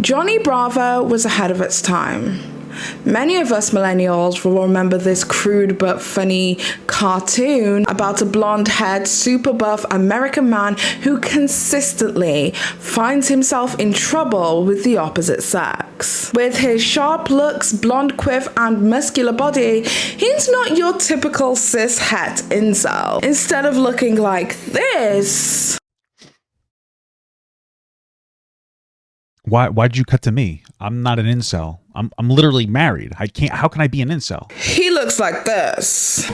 Johnny Bravo was ahead of its time. Many of us millennials will remember this crude but funny cartoon about a blonde-haired, super buff American man who consistently finds himself in trouble with the opposite sex. With his sharp looks, blonde quiff, and muscular body, he's not your typical cis-het incel. Instead of looking like this... Why'd you cut to me? I'm not an incel. I'm literally married. How can I be an incel? He looks like this.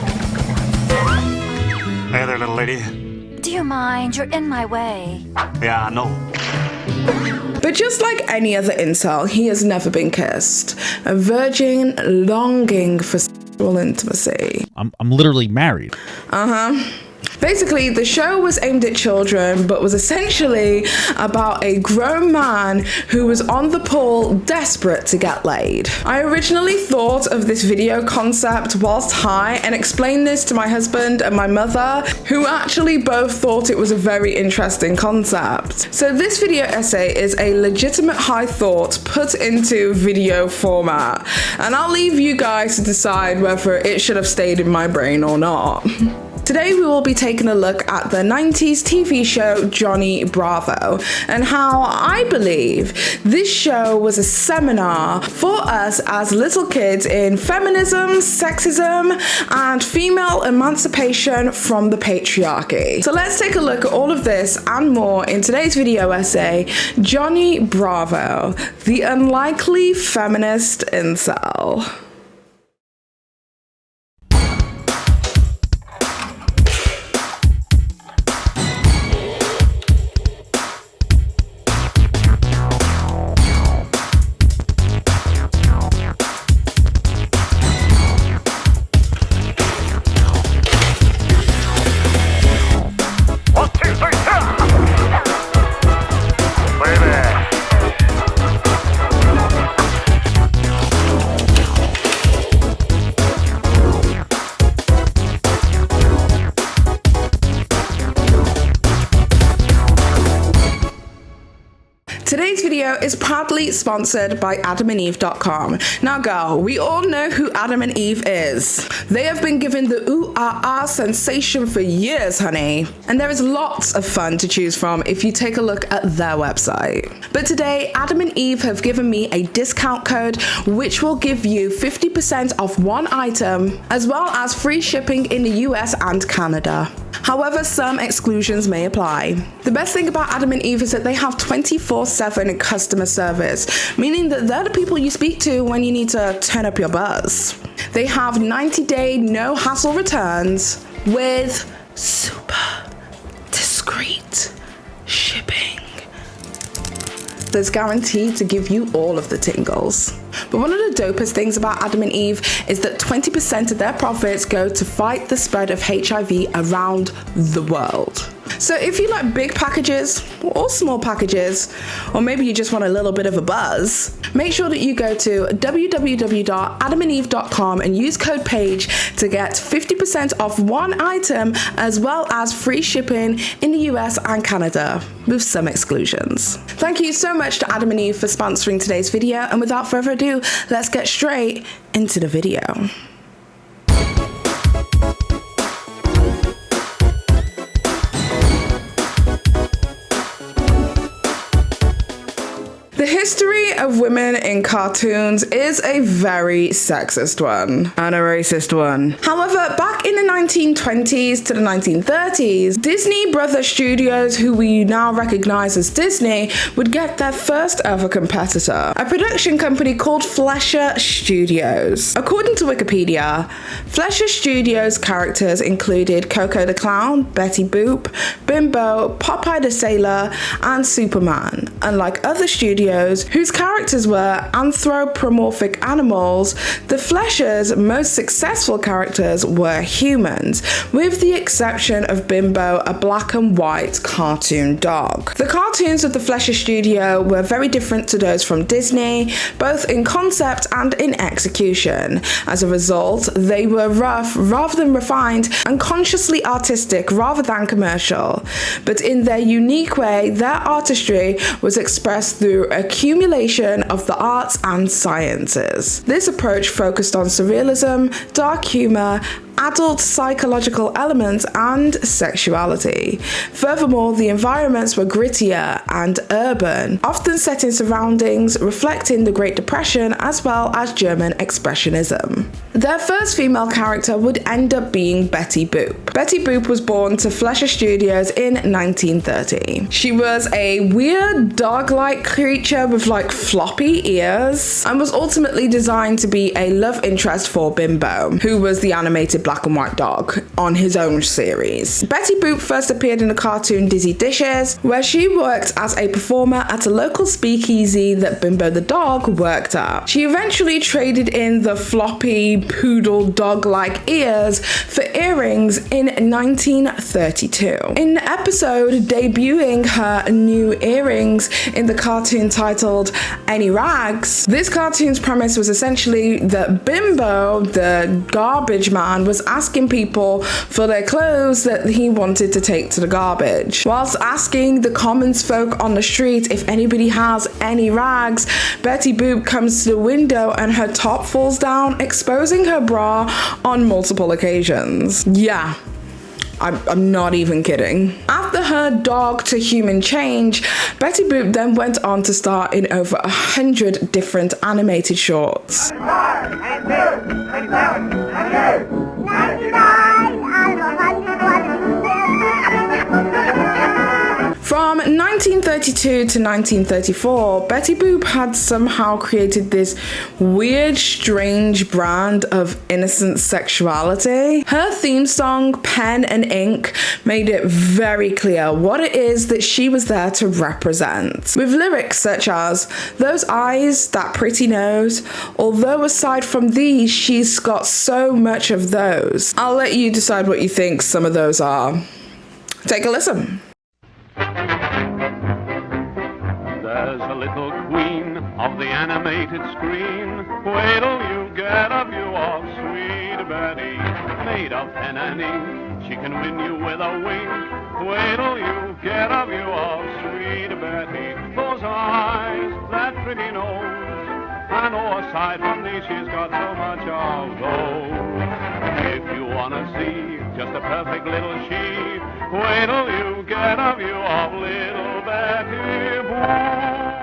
Hey there, little lady. Do you mind? You're in my way. Yeah, I know. But just like any other incel, he has never been kissed. A virgin longing for sexual intimacy. I'm literally married. Basically, the show was aimed at children, but was essentially about a grown man who was on the pool desperate to get laid. I originally thought of this video concept whilst high and explained this to my husband and my mother, who actually both thought it was a very interesting concept. So this video essay is a legitimate high thought put into video format, and I'll leave you guys to decide whether it should have stayed in my brain or not. Today we will be taking a look at the 90s TV show Johnny Bravo and how I believe this show was a seminar for us as little kids in feminism, sexism, and female emancipation from the patriarchy. So let's take a look at all of this and more in today's video essay, Johnny Bravo, the unlikely feminist incel. Today's video is proudly sponsored by AdamandEve.com. Now girl, we all know who Adam and Eve is. They have been given the ooh-ah-ah sensation for years, honey. And there is lots of fun to choose from if you take a look at their website. But today, Adam and Eve have given me a discount code which will give you 50% off one item, as well as free shipping in the US and Canada. However, some exclusions may apply. The best thing about Adam and Eve is that they have 24/7 customer service, meaning that they're the people you speak to when you need to turn up your buzz. They have 90-day no-hassle returns with super discreet shipping that's guaranteed to give you all of the tingles. But one of the dopest things about Adam and Eve is that 20% of their profits go to fight the spread of HIV around the world. So if you like big packages or small packages, or maybe you just want a little bit of a buzz, make sure that you go to www.adamandeve.com and use code Paige to get 50% off one item, as well as free shipping in the US and Canada, with some exclusions. Thank you so much to Adam and Eve for sponsoring today's video, and without further ado, let's get straight into the video. The history of women in cartoons is a very sexist one and a racist one. However, back in the 1920s to the 1930s, Disney Brother Studios, who we now recognize as Disney, would get their first ever competitor, a production company called Fleischer Studios. According to Wikipedia, Fleischer Studios characters included Coco the Clown, Betty Boop, Bimbo, Popeye the Sailor, and Superman. Unlike other studios whose characters were anthropomorphic animals, the Fleischers' most successful characters were humans, with the exception of Bimbo, a black and white cartoon dog. The cartoons of the Fleischer Studio were very different to those from Disney, both in concept and in execution. As a result, they were rough rather than refined and consciously artistic rather than commercial. But in their unique way, their artistry was expressed through a accumulation of the arts and sciences. This approach focused on surrealism, dark humor, adult psychological elements, and sexuality. Furthermore, the environments were grittier and urban, often set in surroundings reflecting the Great Depression as well as German Expressionism. Their first female character would end up being Betty Boop. Betty Boop was born to Fleischer Studios in 1930. She was a weird dog-like creature with floppy ears and was ultimately designed to be a love interest for Bimbo, who was the animated black and white dog on his own series. Betty Boop first appeared in the cartoon Dizzy Dishes, where she worked as a performer at a local speakeasy that Bimbo the dog worked at. She eventually traded in the floppy poodle dog-like ears for earrings in 1932. In the episode debuting her new earrings in the cartoon titled Any Rags, this cartoon's premise was essentially that Bimbo, the garbage man, was asking people for their clothes that he wanted to take to the garbage. Whilst asking the commons folk on the street if anybody has any rags, Betty Boop comes to the window and her top falls down, exposing her bra on multiple occasions. Yeah. I'm not even kidding. After her dog to human change, Betty Boop then went on to star in over 100 different animated shorts. From 1932 to 1934, Betty Boop had somehow created this weird, strange brand of innocent sexuality. Her theme song, Pen and Ink, made it very clear what it is that she was there to represent, with lyrics such as, "Those eyes, that pretty nose, although aside from these, she's got so much of those." I'll let you decide what you think some of those are. Take a listen. There's a little queen of the animated screen. Wait till you get a view of sweet Betty. Made of pen and ink, she can win you with a wink. Wait till you get a view of sweet Betty. Those eyes, that pretty nose, and oh, aside from these, she's got so much of those. If you wanna see just a perfect little she, wait till you get a view of little Betty Boop.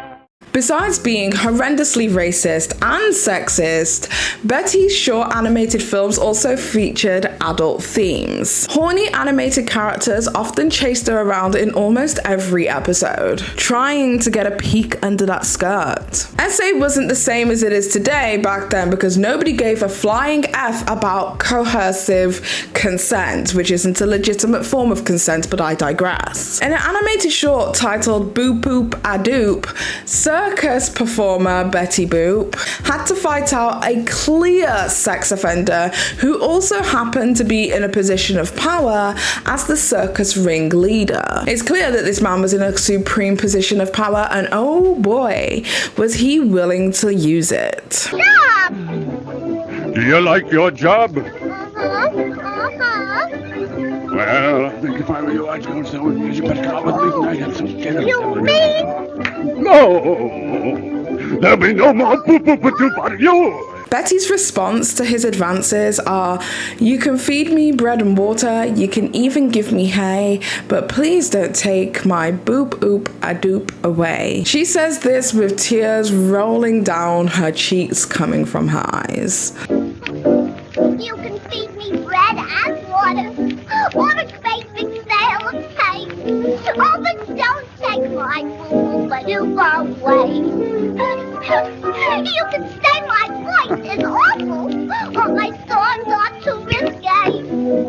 Besides being horrendously racist and sexist, Betty's short animated films also featured adult themes. Horny animated characters often chased her around in almost every episode, trying to get a peek under that skirt. SA wasn't the same as it is today back then because nobody gave a flying F about coercive consent, which isn't a legitimate form of consent, but I digress. In an animated short titled Boop Boop A Doop, circus performer Betty Boop had to fight out a clear sex offender who also happened to be in a position of power as the circus ringleader. It's clear that this man was in a supreme position of power, and oh boy, was he willing to use it. Stop! Do you like your job? Well, I think if I were you, I'd go somewhere because you better come with me and I have some dinner. you mean? No! There'll be no more poop-poop-a-doop out of you! Betty's response to his advances are, "You can feed me bread and water, you can even give me hay, but please don't take my boop oop a doop away." She says this with tears rolling down her cheeks coming from her eyes. You can feed me bread and water, or a great big sail of hay. Oh, but don't take my boo-boo-ba-doop away. You can say my voice is awful, or my songs are too risque.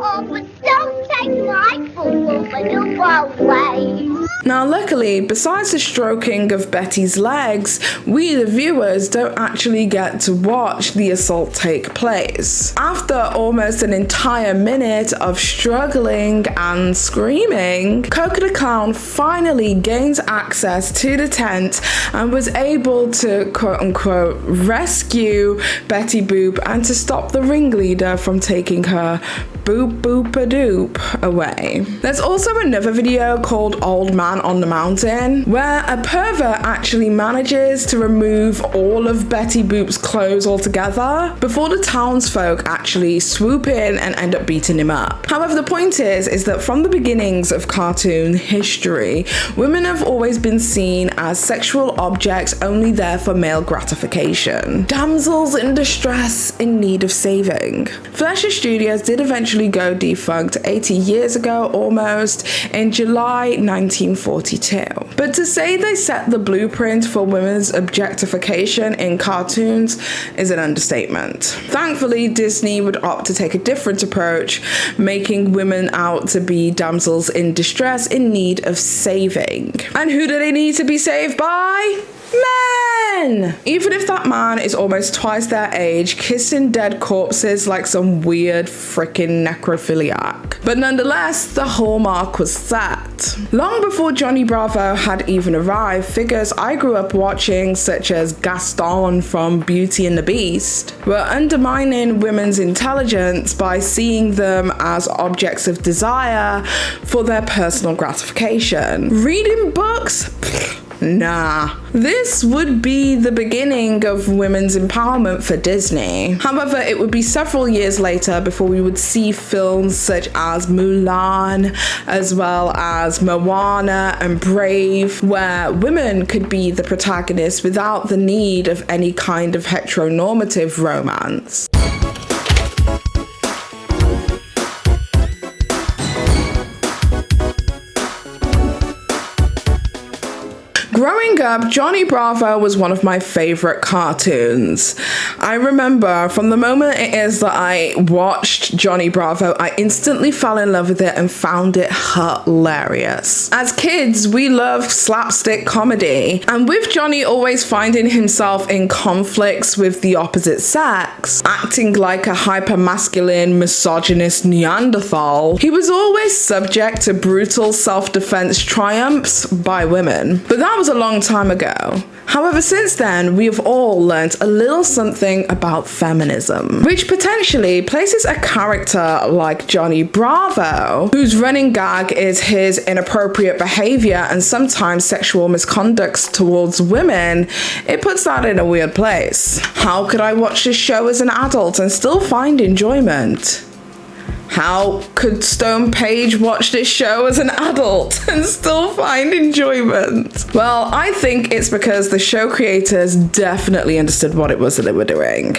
Oh, but don't take my boo-boo-ba-doop away. Now luckily, besides the stroking of Betty's legs, we the viewers don't actually get to watch the assault take place. After almost an entire minute of struggling and screaming, Coco the Clown finally gains access to the tent and was able to quote-unquote rescue Betty Boop and to stop the ringleader from taking her boop boop a doop away. There's also another video called Old Man on the Mountain, where a pervert actually manages to remove all of Betty Boop's clothes altogether before the townsfolk actually swoop in and end up beating him up. However, the point is that from the beginnings of cartoon history, women have always been seen as sexual objects only there for male gratification. Damsels in distress in need of saving. Fleischer Studios did eventually go defunct 80 years ago almost in July 1942. But to say they set the blueprint for women's objectification in cartoons is an understatement. Thankfully, Disney would opt to take a different approach, making women out to be damsels in distress in need of saving. And who do they need to be saved by? Men! Even if that man is almost twice their age, kissing dead corpses like some weird freaking necrophiliac. But nonetheless, the hallmark was set. Long before Johnny Bravo had even arrived, figures I grew up watching, such as Gaston from Beauty and the Beast, were undermining women's intelligence by seeing them as objects of desire for their personal gratification. Reading books? Nah. This would be the beginning of women's empowerment for Disney. However, it would be several years later before we would see films such as Mulan, as well as Moana and Brave, where women could be the protagonists without the need of any kind of heteronormative romance. Growing up, Johnny Bravo was one of my favorite cartoons. I remember from the moment it is that I watched Johnny Bravo, I instantly fell in love with it and found it hilarious. As kids, we loved slapstick comedy, and with Johnny always finding himself in conflicts with the opposite sex, acting like a hypermasculine, misogynist Neanderthal, he was always subject to brutal self-defense triumphs by women. But that was a long time ago. However, since then, we have all learnt a little something about feminism, which potentially places a character like Johnny Bravo, whose running gag is his inappropriate behavior and sometimes sexual misconducts towards women. It puts that in a weird place. How could I watch this show as an adult and still find enjoyment? How could Stone Paige watch this show as an adult and still find enjoyment? Well, I think it's because the show creators definitely understood what it was that they were doing.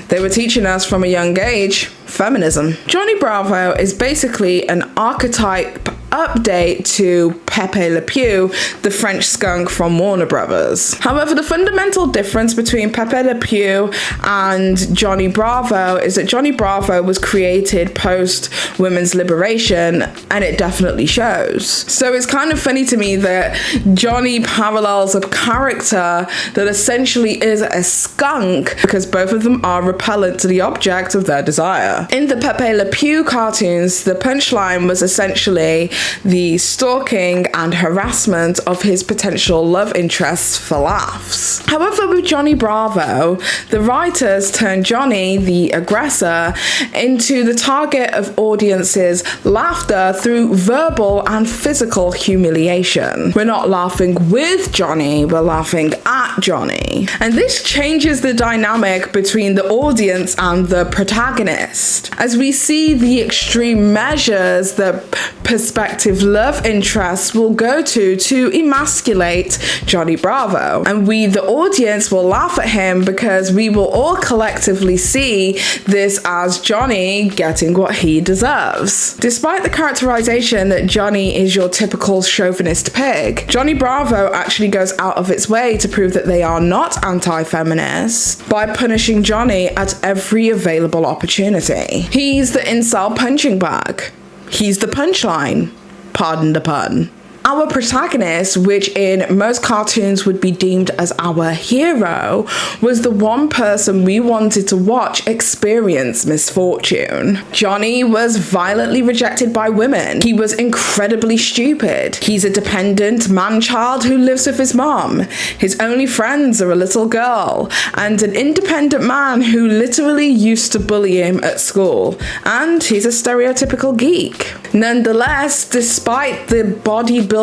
They were teaching us from a young age feminism. Johnny Bravo is basically an archetype update to Pepe Le Pew, the French skunk from Warner Brothers. However, the fundamental difference between Pepe Le Pew and Johnny Bravo is that Johnny Bravo was created post women's liberation, and it definitely shows. So it's kind of funny to me that Johnny parallels a character that essentially is a skunk because both of them are repellent to the object of their desire. In the Pepe Le Pew cartoons, the punchline was essentially the stalking and harassment of his potential love interests for laughs. However, with Johnny Bravo, the writers turned Johnny, the aggressor, into the target of audiences' laughter through verbal and physical humiliation. We're not laughing with Johnny, we're laughing at Johnny. And this changes the dynamic between the audience and the protagonist, as we see the extreme measures that prospective love interests will go to emasculate Johnny Bravo. And we, the audience, will laugh at him because we will all collectively see this as Johnny getting what he deserves. Despite the characterization that Johnny is your typical chauvinist pig, Johnny Bravo actually goes out of its way to prove that they are not anti-feminists by punishing Johnny at every available opportunity. He's the incel punching bag. He's the punchline. Pardon the pun. Our protagonist, which in most cartoons would be deemed as our hero, was the one person we wanted to watch experience misfortune. Johnny was violently rejected by women. He was incredibly stupid. He's a dependent man-child who lives with his mom. His only friends are a little girl and an independent man who literally used to bully him at school. And he's a stereotypical geek. Nonetheless, despite the bodybuilder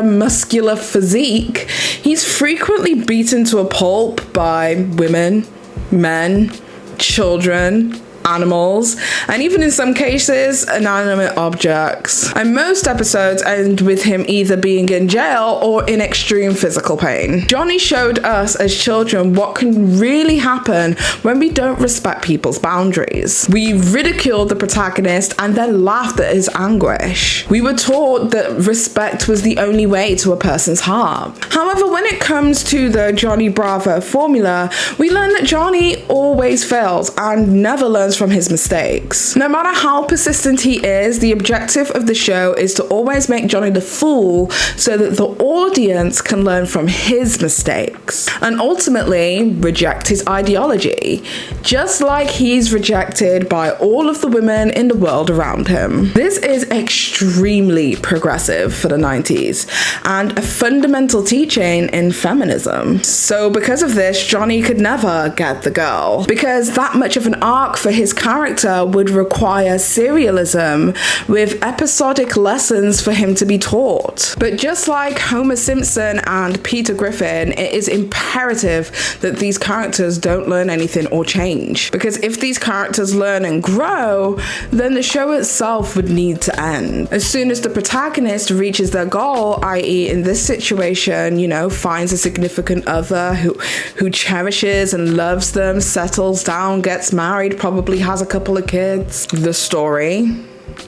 muscular physique, he's frequently beaten to a pulp by women, men, children, animals, and even in some cases, inanimate objects. And most episodes end with him either being in jail or in extreme physical pain. Johnny showed us as children what can really happen when we don't respect people's boundaries. We ridiculed the protagonist and then laughed at his anguish. We were taught that respect was the only way to a person's heart. However, when it comes to the Johnny Bravo formula, we learn that Johnny always fails and never learns from his mistakes. No matter how persistent he is, the objective of the show is to always make Johnny the fool so that the audience can learn from his mistakes and ultimately reject his ideology, just like he's rejected by all of the women in the world around him. This is extremely progressive for the 90s and a fundamental teaching in feminism. So because of this, Johnny could never get the girl, because that much of an arc for his character would require serialism with episodic lessons for him to be taught. But just like Homer Simpson and Peter Griffin, it is imperative that these characters don't learn anything or change, because if these characters learn and grow, then the show itself would need to end. As soon as the protagonist reaches their goal, i.e. in this situation, finds a significant other who cherishes and loves them, settles down, gets married, probably has a couple of kids, the story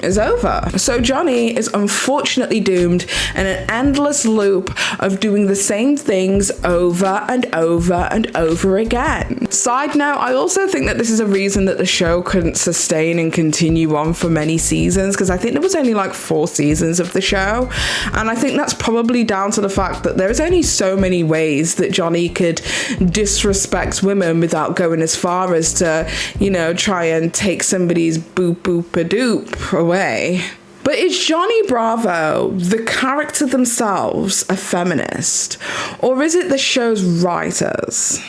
is over. So Johnny is unfortunately doomed in an endless loop of doing the same things over and over and over again. Side note, I also think that this is a reason that the show couldn't sustain and continue on for many seasons, because I think there was only like 4 seasons of the show, and I think that's probably down to the fact that there's only so many ways that Johnny could disrespect women without going as far as to, try and take somebody's boop boop a doop away. But is Johnny Bravo, the character themselves, a feminist? Or is it the show's writers?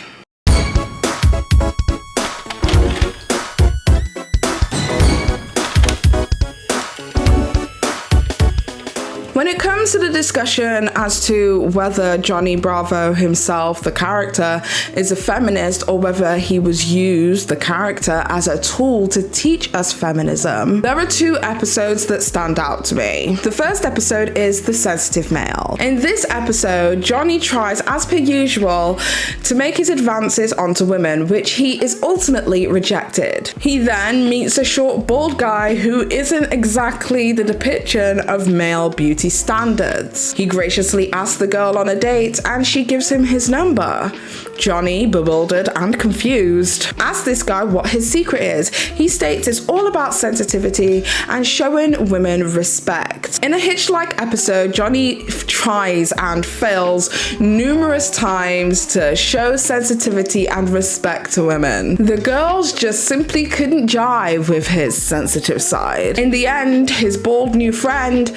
When it comes to the discussion as to whether Johnny Bravo himself, the character, is a feminist or whether he was used, the character, as a tool to teach us feminism, there are 2 episodes that stand out to me. The first episode is The Sensitive Male. In this episode, Johnny tries, as per usual, to make his advances onto women, which he is ultimately rejected. He then meets a short, bald guy who isn't exactly the depiction of male beauty standards. He graciously asks the girl on a date and she gives him his number. Johnny, bewildered and confused, asks this guy what his secret is. He states it's all about sensitivity and showing women respect. In a Hitch-like episode, Johnny tries and fails numerous times to show sensitivity and respect to women. The girls just simply couldn't jive with his sensitive side. In the end, his bald new friend,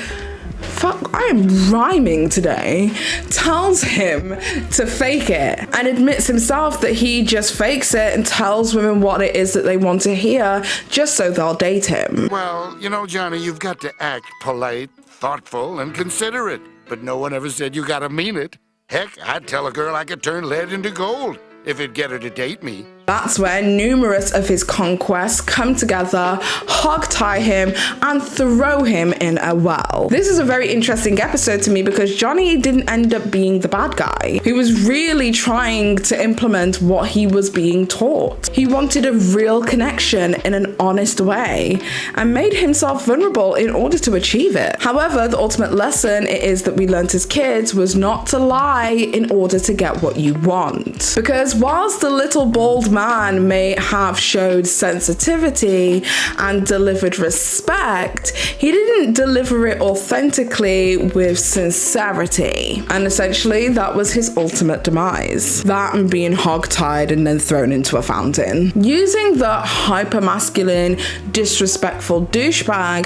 I am rhyming today, tells him to fake it and admits himself that he just fakes it and tells women what it is that they want to hear just so they'll date him. Well, Johnny, you've got to act polite, thoughtful, and considerate. But no one ever said you gotta mean it. Heck, I'd tell a girl I could turn lead into gold if it'd get her to date me. That's where numerous of his conquests come together, hog-tie him, and throw him in a well. This is a very interesting episode to me because Johnny didn't end up being the bad guy. He was really trying to implement what he was being taught. He wanted a real connection in an honest way and made himself vulnerable in order to achieve it. However, the ultimate lesson it is that we learnt as kids was not to lie in order to get what you want. Because whilst the little bald man man may have showed sensitivity and delivered respect, he didn't deliver it authentically with sincerity. And essentially, that was his ultimate demise. That and being hogtied and then thrown into a fountain. Using the hypermasculine, disrespectful douchebag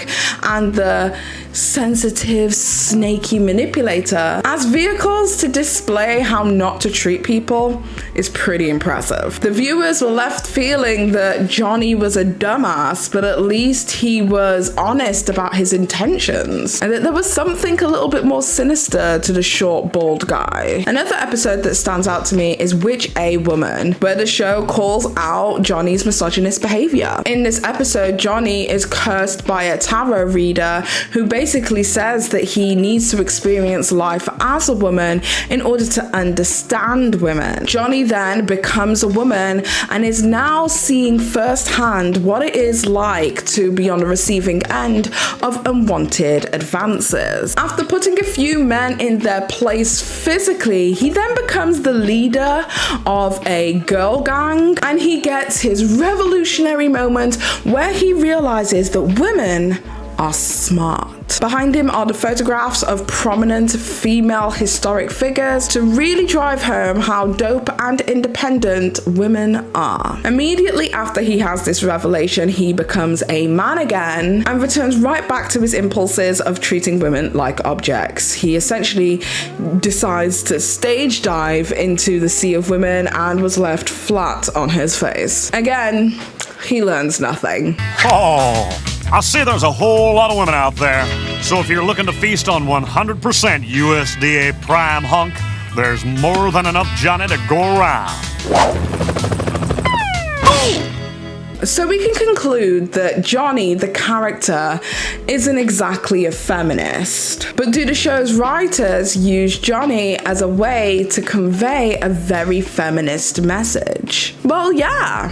and the sensitive, snaky manipulator as vehicles to display how not to treat people is pretty impressive. The viewers were left feeling that Johnny was a dumbass, but at least he was honest about his intentions, and that there was something a little bit more sinister to the short, bald guy. Another episode that stands out to me is Which A Woman, where the show calls out Johnny's misogynist behavior. In this episode, Johnny is cursed by a tarot reader who basically says that he needs to experience life as a woman in order to understand women. Johnny then becomes a woman and is now seeing firsthand what it is like to be on the receiving end of unwanted advances. After putting a few men in their place physically, he then becomes the leader of a girl gang, and he gets his revolutionary moment where he realizes that women are smart. Behind him are the photographs of prominent female historic figures to really drive home how dope and independent women are. Immediately after he has this revelation, he becomes a man again and returns right back to his impulses of treating women like objects. He essentially decides to stage dive into the sea of women and was left flat on his face. Again, he learns nothing. Oh, I see there's a whole lot of women out there. So if you're looking to feast on 100% USDA prime hunk, there's more than enough Johnny to go around. So we can conclude that Johnny, the character, isn't exactly a feminist. But do the show's writers use Johnny as a way to convey a very feminist message? Well, yeah.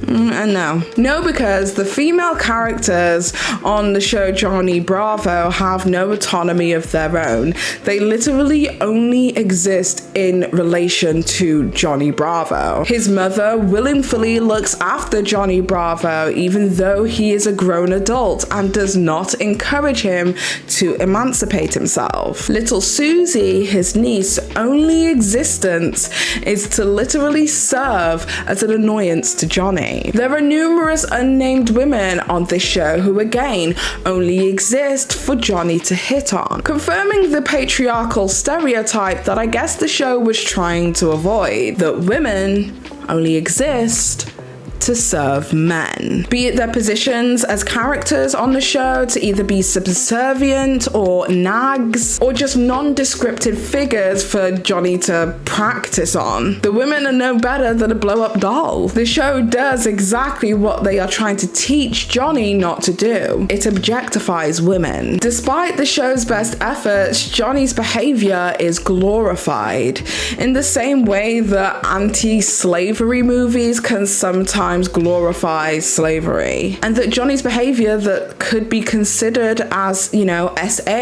And no, because the female characters on the show Johnny Bravo have no autonomy of their own. They literally only exist in relation to Johnny Bravo. His mother willingly looks after Johnny Bravo even though he is a grown adult and does not encourage him to emancipate himself. Little Susie, his niece, only existence is to literally serve as an annoyance to Johnny. There are numerous unnamed women on this show who again only exist for Johnny to hit on, confirming the patriarchal stereotype that I guess the show was trying to avoid, that women only exist to serve men. Be it their positions as characters on the show to either be subservient or nags, or just nondescriptive figures for Johnny to practice on. The women are no better than a blow-up doll. The show does exactly what they are trying to teach Johnny not to do. It objectifies women. Despite the show's best efforts, Johnny's behavior is glorified in the same way that anti-slavery movies can sometimes glorify slavery, and that Johnny's behavior that could be considered as, SA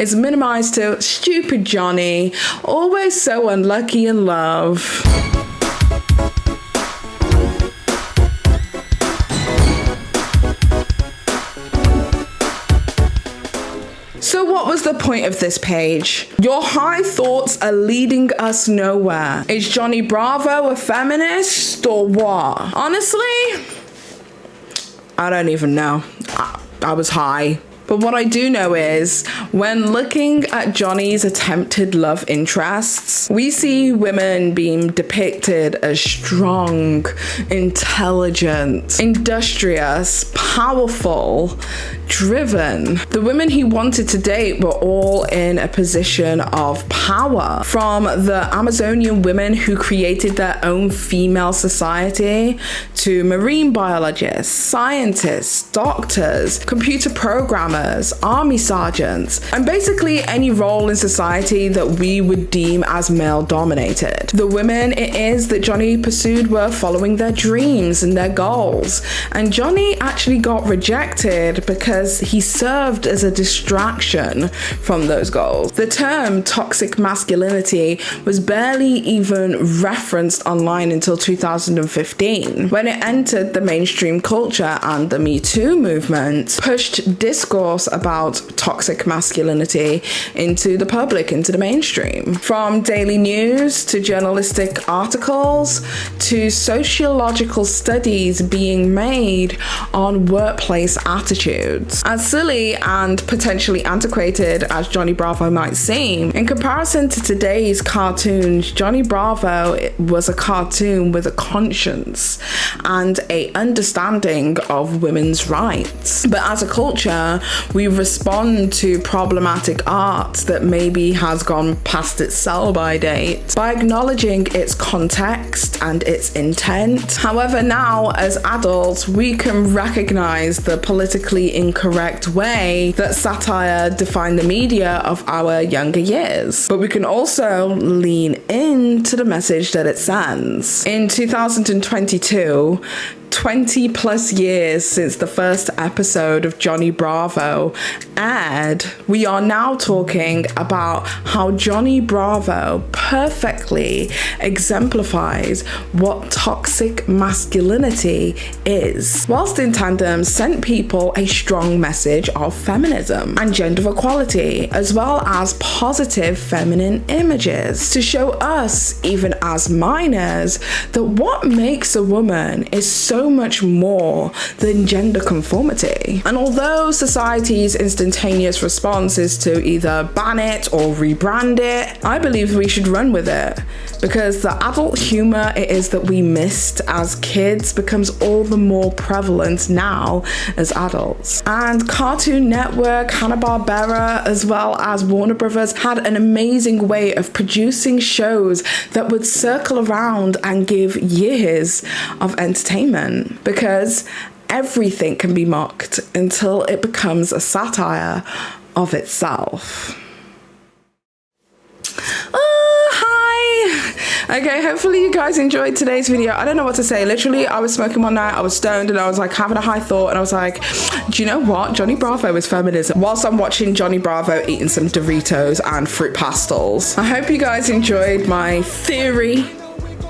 is minimized to stupid Johnny, always so unlucky in love. So what was the point of this page? Your high thoughts are leading us nowhere. Is Johnny Bravo a feminist or what? Honestly, I don't even know. I was high. But what I do know is, when looking at Johnny's attempted love interests, we see women being depicted as strong, intelligent, industrious, powerful, driven. The women he wanted to date were all in a position of power, from the Amazonian women who created their own female society, to marine biologists, scientists, doctors, computer programmers, farmers, army sergeants, and basically any role in society that we would deem as male dominated. The women it is that Johnny pursued were following their dreams and their goals, and Johnny actually got rejected because he served as a distraction from those goals. The term toxic masculinity was barely even referenced online until 2015, when it entered the mainstream culture, and the Me Too movement pushed discourse about toxic masculinity into the public, into the mainstream. From daily news to journalistic articles to sociological studies being made on workplace attitudes. As silly and potentially antiquated as Johnny Bravo might seem, in comparison to today's cartoons, Johnny Bravo was a cartoon with a conscience and a understanding of women's rights. But as a culture, we respond to problematic art that maybe has gone past its sell-by date by acknowledging its context and its intent. However, now as adults, we can recognize the politically incorrect way that satire defined the media of our younger years. But we can also lean into the message that it sends. In 2022, 20 plus years since the first episode of Johnny Bravo aired, we are now talking about how Johnny Bravo perfectly exemplifies what toxic masculinity is, whilst in tandem sent people a strong message of feminism and gender equality, as well as positive feminine images, to show us, even as minors, that what makes a woman is so much more than gender conformity. And although society's instantaneous response is to either ban it or rebrand it, I believe we should run with it, because the adult humor it is that we missed as kids becomes all the more prevalent now as adults. And Cartoon Network, Hanna-Barbera, as well as Warner Brothers had an amazing way of producing shows that would circle around and give years of entertainment, because everything can be mocked until it becomes a satire of itself. Okay, hopefully you guys enjoyed today's video. I don't know what to say. Literally, I was smoking one night, I was stoned, and I was like having a high thought, and I was like, do you know what? Johnny Bravo is feminism. Whilst I'm watching Johnny Bravo eating some Doritos and fruit pastels. I hope you guys enjoyed my theory,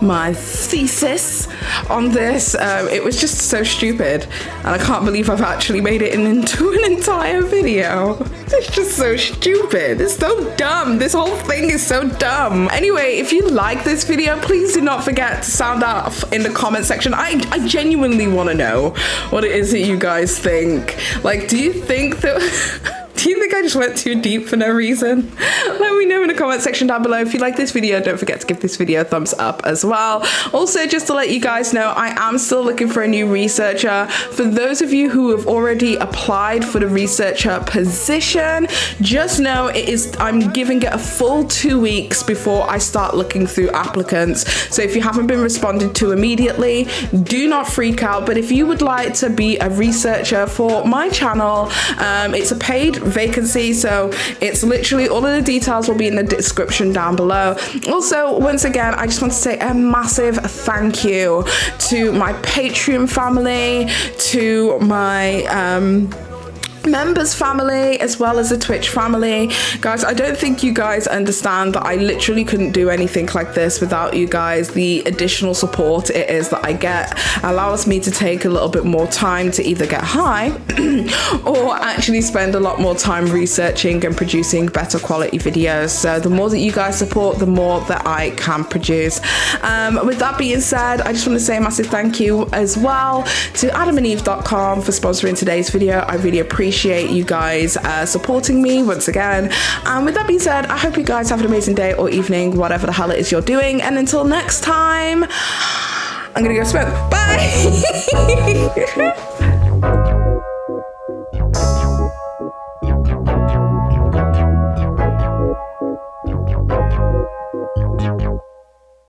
my thesis on this. It was just so stupid, and I can't believe I've actually made it into an entire video. It's just so stupid. It's so dumb. This whole thing is so dumb. Anyway, if you like this video, please do not forget to sound off in the comment section. I genuinely want to know what it is that you guys think. Like, do you think that do you think I just went too deep for no reason? Let me know in the comment section down below. If you like this video, don't forget to give this video a thumbs up as well. Also, just to let you guys know, I am still looking for a new researcher. For those of you who have already applied for the researcher position, just know I'm giving it a full 2 weeks before I start looking through applicants. So if you haven't been responded to immediately, do not freak out. But if you would like to be a researcher for my channel, it's a paid vacancy, so it's literally all of the details will be in the description down below. Also, once again, I just want to say a massive thank you to my Patreon family, to my members family, as well as the Twitch family. Guys, I don't think you guys understand that I literally couldn't do anything like this without you guys. The additional support it is that I get allows me to take a little bit more time to either get high or actually spend a lot more time researching and producing better quality videos. So the more that you guys support, the more that I can produce. With that being said, I just want to say a massive thank you as well to adamandeve.com for sponsoring today's video. I really appreciate you guys supporting me once again. And with that being said, I hope you guys have an amazing day or evening, whatever the hell it is you're doing. And until next time, I'm gonna go smoke. Bye.